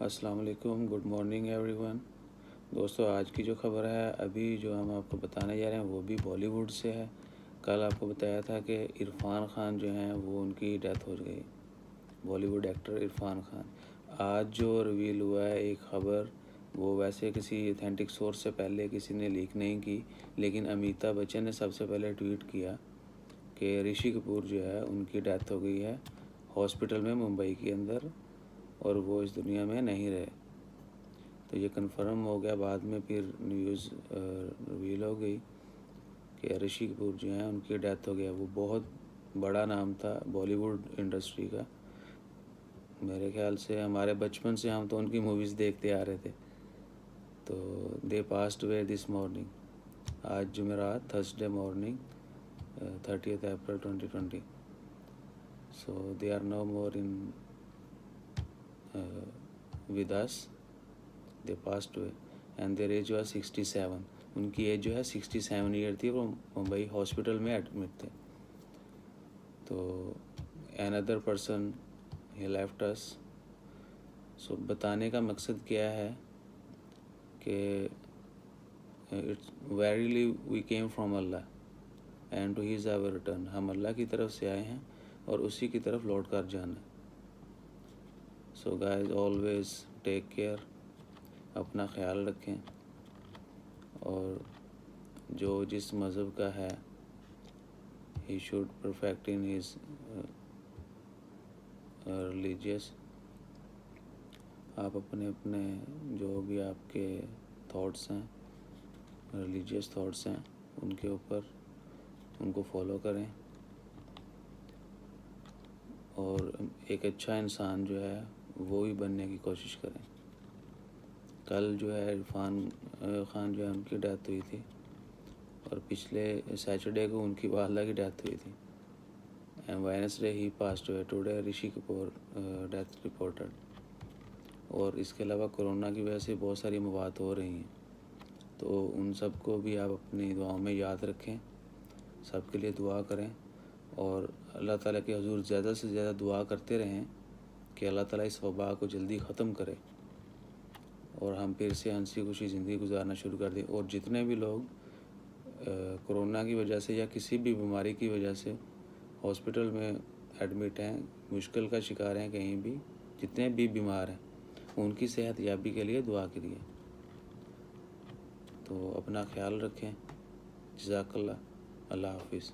अस्सलाम वालेकुम, good morning everyone. दोस्तों, आज की जो खबर है अभी जो हम आपको बताने जा रहे हैं वो भी बॉलीवुड से है। कल आपको बताया था कि इरफान खान जो हैं वो उनकी डेथ हो गई, बॉलीवुड एक्टर इरफान खान। आज जो रिवील हुआ है एक ख़बर, वो वैसे किसी ऑथेंटिक सोर्स से पहले किसी ने लीक नहीं की, लेकिन अमिताभ बच्चन ने सबसे पहले ट्वीट किया कि ऋषि कपूर जो है उनकी डेथ हो गई है हॉस्पिटल में मुंबई के अंदर, और वो इस दुनिया में नहीं रहे। तो ये कंफर्म हो गया, बाद में फिर न्यूज़ रिवील हो गई कि ऋषि कपूर जो हैं उनकी डेथ हो गया। वो बहुत बड़ा नाम था बॉलीवुड इंडस्ट्री का। मेरे ख्याल से हमारे बचपन से हम तो उनकी मूवीज़ देखते आ रहे थे। तो they passed away this morning, आज जुमेरात Thursday morning 30th April 2020। So they are no more in with us, they passed away and their age was 67। उनकी एज जो है 67 ईयर थी। वो मुंबई हॉस्पिटल में एडमिट थे। तो another person he left us. So बताने का मकसद क्या है कि it's verily we came from Allah and to his our return. हम अल्लाह की तरफ से आए हैं और उसी की तरफ लौट कर जाना है। So guys, always take care, अपना ख्याल रखें, और जो जिस मज़हब का है he should perfect in his religious. आप अपने अपने जो भी आपके थॉट्स हैं, रिलीजियस थॉट्स हैं, उनके ऊपर उनको फॉलो करें और एक अच्छा इंसान जो है वो भी बनने की कोशिश करें। कल जो है इरफान खान जो है उनकी डेथ हुई थी, और पिछले सैटरडे को उनकी वालदा की डेथ हुई थी। एंड वेडनेसडे ही पास्ट हुए। Today Rishi Kapoor death reported. और इसके अलावा कोरोना की वजह से बहुत सारी मौत हो रही हैं, तो उन सबको भी आप अपनी दुआओं में याद रखें, सबके लिए दुआ करें और अल्लाह ताला के हुजूर ज़्यादा से ज़्यादा दुआ करते रहें कि अल्लाह ताला इस वबा को जल्दी ख़त्म करे और हम फिर से हंसी खुशी ज़िंदगी गुजारना शुरू कर दें। और जितने भी लोग कोरोना की वजह से या किसी भी बीमारी की वजह से हॉस्पिटल में एडमिट हैं, मुश्किल का शिकार हैं, कहीं भी जितने भी बीमार हैं, उनकी सेहत याबी के लिए दुआ करिए। तो अपना ख्याल रखें। जज़ाकल्लाह। अल्लाह हाफिज़।